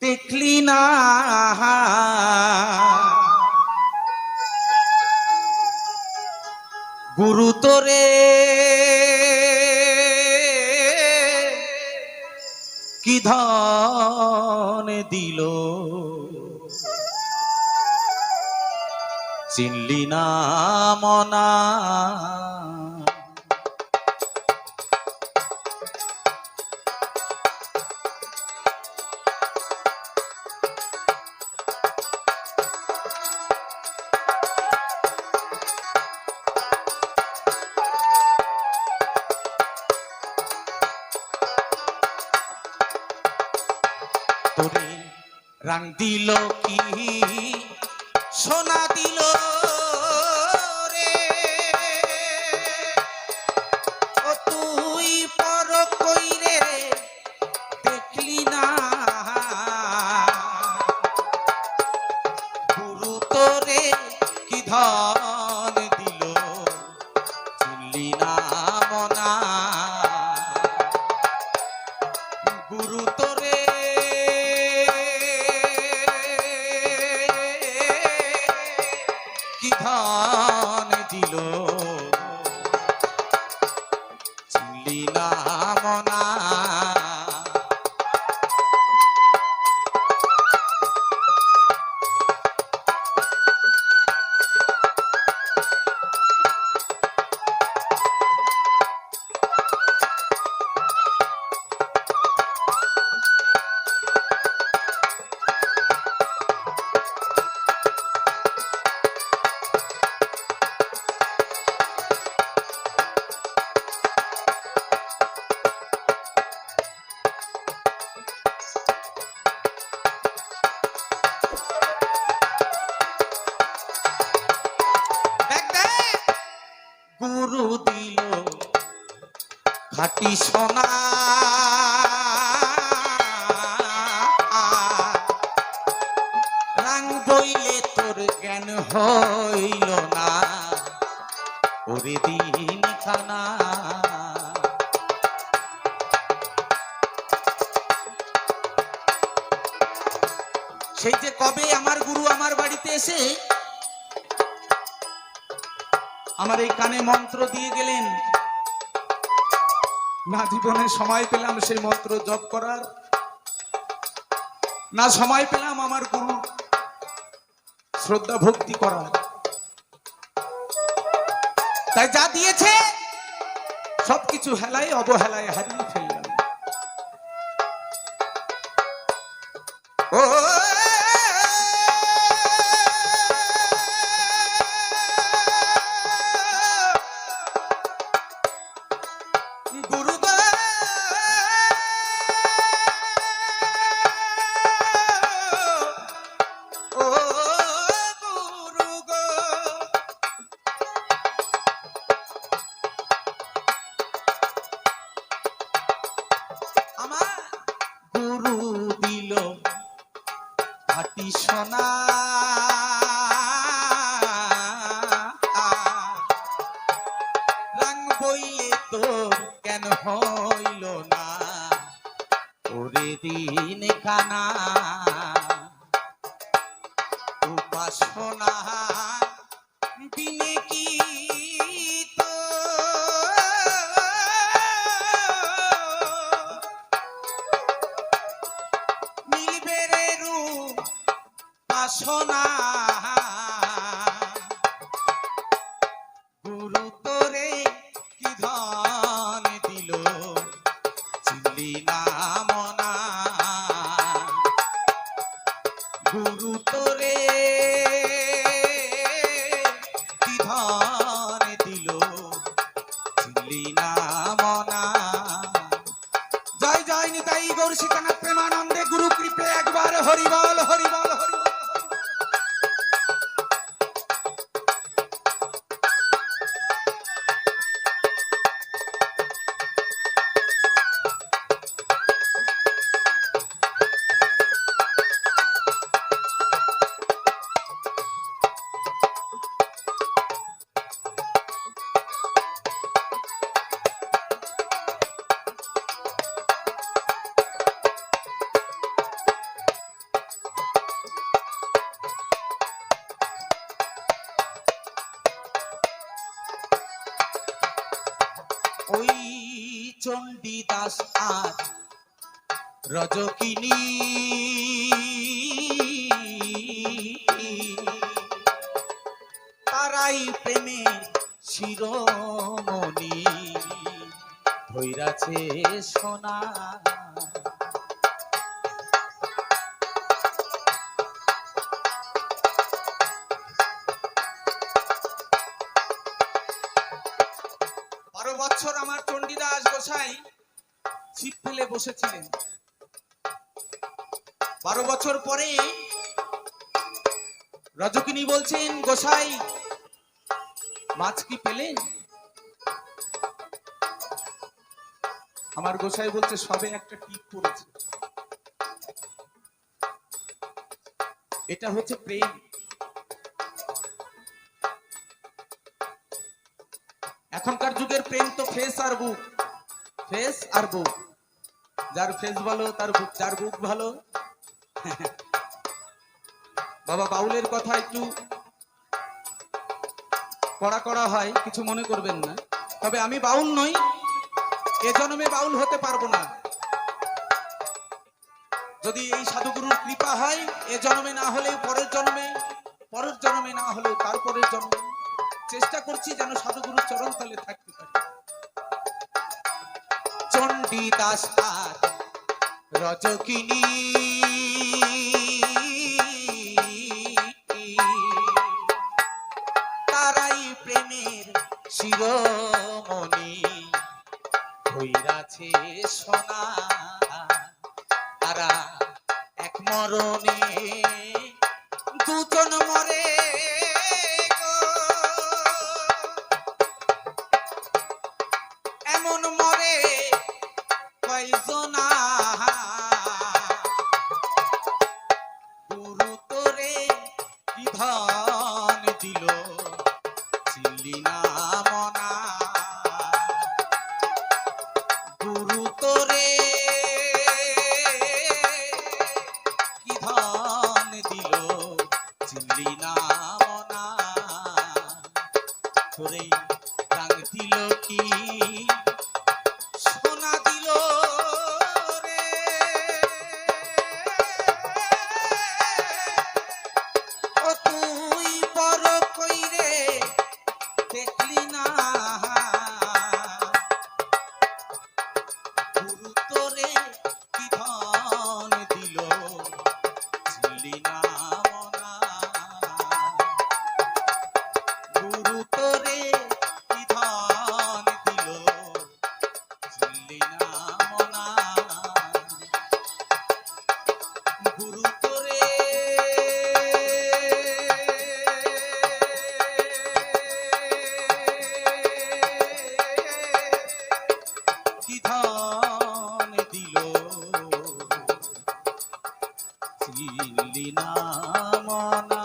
দেখলি না গুরু তোরে কি ধন দিল, চিনলি না মনা। তোরে রাং দিল কি সোনা দিল রে, ও তুই পর কইরে দেখলি না গুরু তোরে কি ধন দিল, চিনলি না মনা। গুরু তোরে কি ধন দিল, চিনলি না মনা। গুরু দিল খাটি সোনা, রাং বইলে তোর জ্ঞান হইল না, ওরে দিন খানা। সেই যে কবে আমার গুরু আমার বাড়িতে এসে আমার এই কানে মন্ত্র দিয়ে গেলেন, না জীবনে সময় পেলাম সেই মন্ত্র জপ করার, না সময় পেলাম আমার গুরু শ্রদ্ধা ভক্তি করার। তাই যা দিয়েছে সবকিছু হেলায় অবহেলায় হারিয়ে ফেললাম। ও গুরু দিল খাটি সোনা, রাং বইলে তোর কেন হইল না, ওরে দিন খানা। উপাসনা দিনে কি তো মিলবে রে রূপ বাসনা। গুরু তোরে কি ধন দিল, চিনলি না মনা। গুরু তোরে কি ধন দিল, চিনলি না মনা। জয় জয় নিতাই গৌর সীতানাথ প্রেমানন্দে গুরু কৃপে একবার হরিবল হরিবল হরিবল। চণ্ডীদাস আর রজকিনী তারাই প্রেমে শিরোমণি ধৈরাছে সোনা। 12 বছর আমার চণ্ডীদাস গোসাই ছিপ ফেলে বসেছিলেন। 12 বছর পরে রজকিনী বলছেন, গোসাই মাছ কি পেলেন? আমার গোসাই বলছে, সবে একটা টিপ পড়েছে। এটা হচ্ছে প্রেম। এখনকার যুগের প্রেম তো ফেস আর বুক, ফেস আর বুক। যার ফেস ভালো তার বুক, যার বুক ভালো। বাবা বাউলের কথা একটু কড়া কড়া হয়, কিছু মনে করবেন না। তবে আমি বাউল নই, এ জন্মে বাউল হতে পারবো না। যদি এই সাধুগুরুর কৃপা হয়, এ জন্মে না হলে পরের জন্মে, পরের জন্মে না হলেও তারপরের জন্মে চেষ্টা করছি যেন সাধুগুরুর চরণ তলে থাকতে পারি। চণ্ডীদাস আর রজকিনী তারাই প্রেমের শিরোমণি হইরাছে সোনা। তারা এক মরণে দুজন মরে গো, এমন মরে কয়জনা। গুরু তোরে কি ধন দিল চিনলি না মনা। গুরু তোরে কি ধন দিল চিনলি না মনা। তোরে রাং দিল কি সোনা দিল রে। ও তুই বড় কইরে দেখলি না। গুরু তোরে কি ধন দিল চিনলি না মনা। গুরু তোরে কি ধন দিল চিনলি না মনা। গুরু তোরে কি ধন দিল চিনলি না মনা।